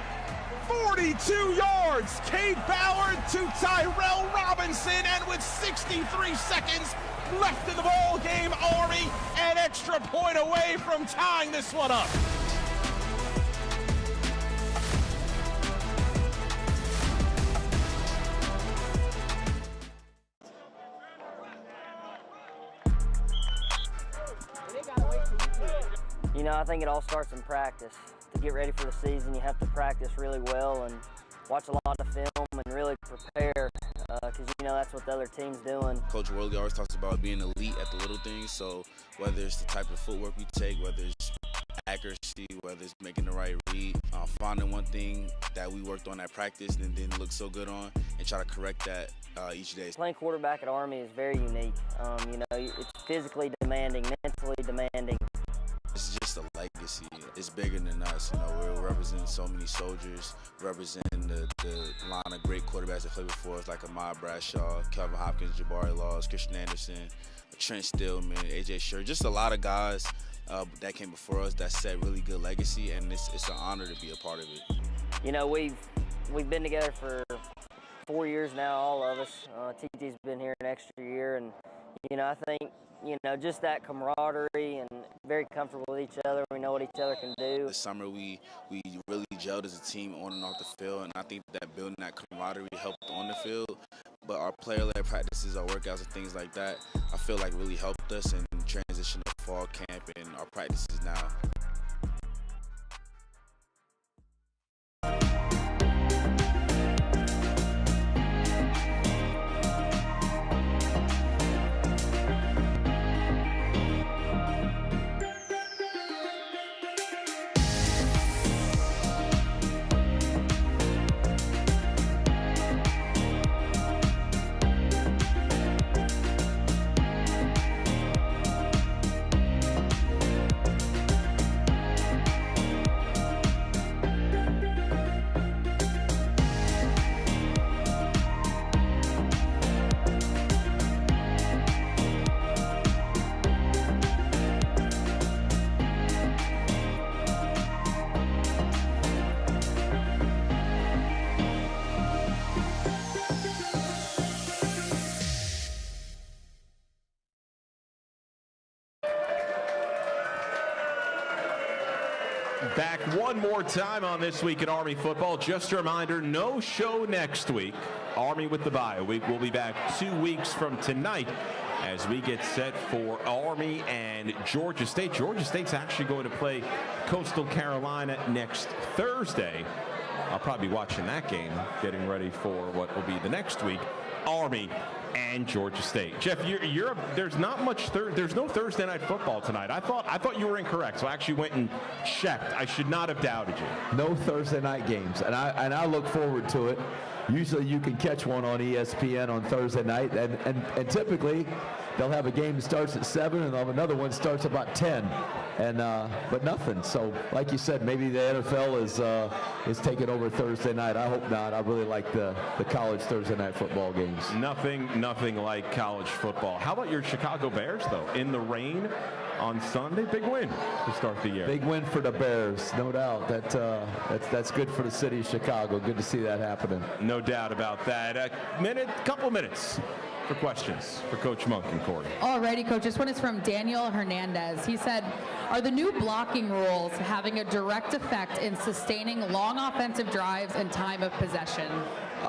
42 yards, Cade Ballard to Tyrell Robinson, and with 63 seconds left in the ball game, Army an extra point away from tying this one up. You know, I think it all starts in practice. To get ready for the season, you have to practice really well and watch a lot of film and really prepare because, you know, that's what the other team's doing. Coach Worley always talks about being elite at the little things, so whether it's the type of footwork we take, whether it's accuracy, whether it's making the right read, finding one thing that we worked on at practice and didn't look so good on and try to correct that each day. Playing quarterback at Army is very unique. You know, it's physically demanding, mentally demanding. It's just a legacy. It's bigger than us. You know, we're representing so many soldiers, representing the line of great quarterbacks that played before us, like Ahmad Bradshaw, Kelvin Hopkins, Jabari Laws, Christian Anderson, Trent Stillman, AJ Sher, just a lot of guys that came before us that set really good legacy, and it's an honor to be a part of it. You know, we've been together for 4 years now, all of us. TT's been here an extra year, and you know, I think, you know, just that camaraderie and very comfortable with each other. We know what each other can do. This summer we really gelled as a team on and off the field, and I think that building that camaraderie helped on the field. But our player-led practices, our workouts and things like that, I feel like really helped us in transition to fall camp and our practices now. Back one more time on This Week in Army Football. Just a reminder, no show next week. Army with the bye week. We'll be back 2 weeks from tonight as we get set for Army and Georgia State. Georgia State's actually going to play Coastal Carolina next Thursday. I'll probably be watching that game, getting ready for what will be the next week. Army and Georgia State. Jeff, there's not much. There's no Thursday night football tonight. I thought you were incorrect, so I actually went and checked. I should not have doubted you. No Thursday night games, and I look forward to it. Usually you can catch one on ESPN on Thursday night, and typically they'll have a game that starts at 7 and they'll have another one starts about 10, and but nothing. So like you said, maybe the NFL is taking over Thursday night. I hope not. I really like the college Thursday night football games. Nothing like college football. How about your Chicago Bears though? In the rain on Sunday, big win to start the year. Big win for the Bears, no doubt. That's good for the city of Chicago. Good to see that happening. No doubt about that. Couple minutes for questions for Coach Monken, Corey. Alrighty, Coach. This one is from Daniel Hernandez. He said, are the new blocking rules having a direct effect in sustaining long offensive drives and time of possession?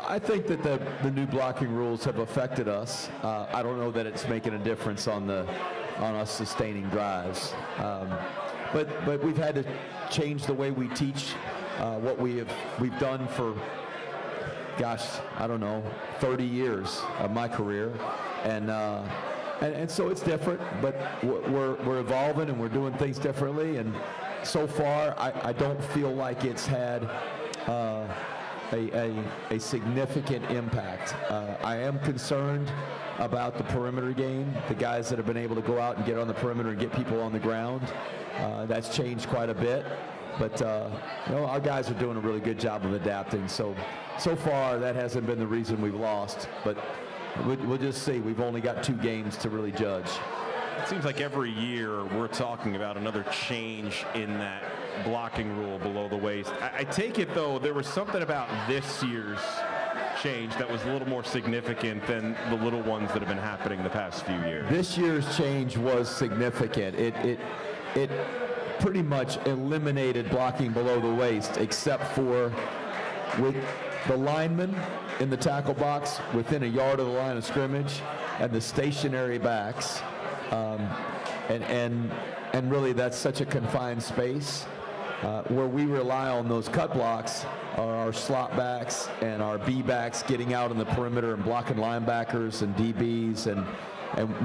I think that the new blocking rules have affected us. I don't know that it's making a difference on us sustaining drives. But we've had to change the way we teach what we've done for, gosh, I don't know, 30 years of my career, and so it's different. But we're evolving and we're doing things differently. And so far, I don't feel like it's had a significant impact. I am concerned about the perimeter game, the guys that have been able to go out and get on the perimeter and get people on the ground. That's changed quite a bit, but our guys are doing a really good job of adapting. So far, that hasn't been the reason we've lost, but we'll just see. We've only got 2 games to really judge. It seems like every year we're talking about another change in that blocking rule below the waist. I take it, though, there was something about this year's change that was a little more significant than the little ones that have been happening the past few years. This year's change was significant. It pretty much eliminated blocking below the waist, except for with the linemen in the tackle box within a yard of the line of scrimmage and the stationary backs. And really that's such a confined space. Where we rely on those cut blocks are our slot backs and our B backs getting out in the perimeter and blocking linebackers and DBs and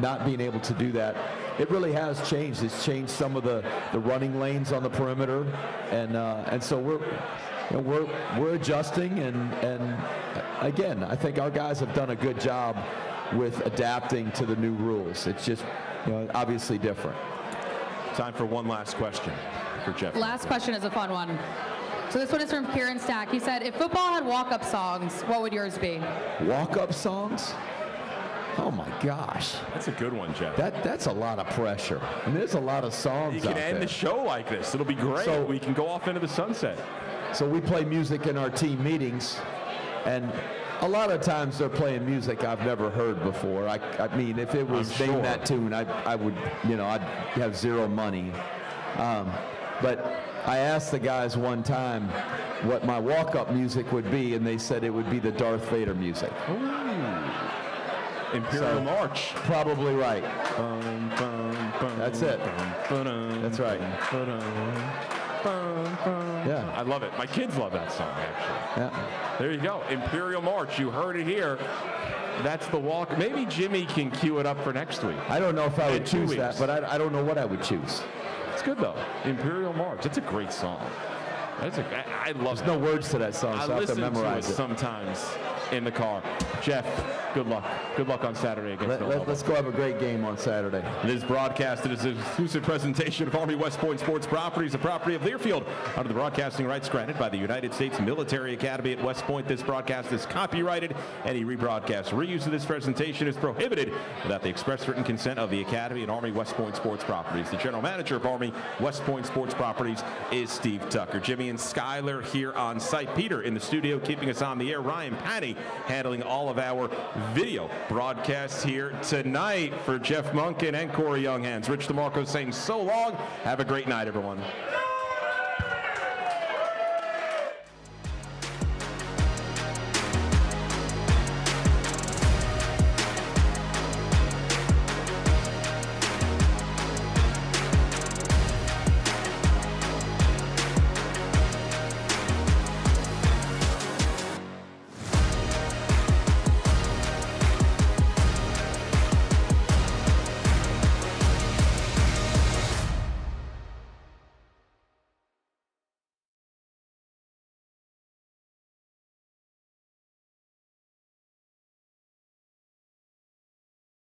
not being able to do that. It really has changed. It's changed some of the running lanes on the perimeter, and so we're adjusting and again, I think our guys have done a good job with adapting to the new rules. It's just obviously different. Time for one last question for Jeff. Last question is a fun one. So this one is from Kieran Stack. He said, if football had walk-up songs, what would yours be? Walk-up songs? Oh my gosh. That's a good one, Jeff. That's a lot of pressure. I mean, there's a lot of songs You can out end there. the show like this. It'll be great. So we can go off into the sunset. So we play music in our team meetings, and a lot of times they're playing music I've never heard before. I mean, if it was Name That Tune, I would, I'd have zero money. But I asked the guys one time what my walk-up music would be, and they said it would be the Darth Vader music. Imperial March. Probably right. That's it. That's right. Yeah. I love it. My kids love that song, actually. Yeah. There you go. Imperial March. You heard it here. That's the walk. Maybe Jimmy can cue it up for next week. I don't know if I would In 2 choose weeks. that, but I don't know what I would choose. It's good, though. Imperial March. It's a great song. I love There's no words to that song, so I have to listen memorize to it. sometimes in the car. Jeff, good luck. Good luck on Saturday against Villanova. Let's go have a great game on Saturday. It is broadcasted as an exclusive presentation of Army West Point Sports Properties, a property of Learfield, under the broadcasting rights granted by the United States Military Academy at West Point. This broadcast is copyrighted. Any rebroadcast or reuse of this presentation is prohibited without the express written consent of the Academy and Army West Point Sports Properties. The general manager of Army West Point Sports Properties is Steve Tucker. Jimmy and Skyler here on site. Peter in the studio keeping us on the air. Ryan Patty handling all of our video broadcasts here tonight for Jeff Monken and Corey Younghands. Rich DeMarco saying so long. Have a great night, everyone.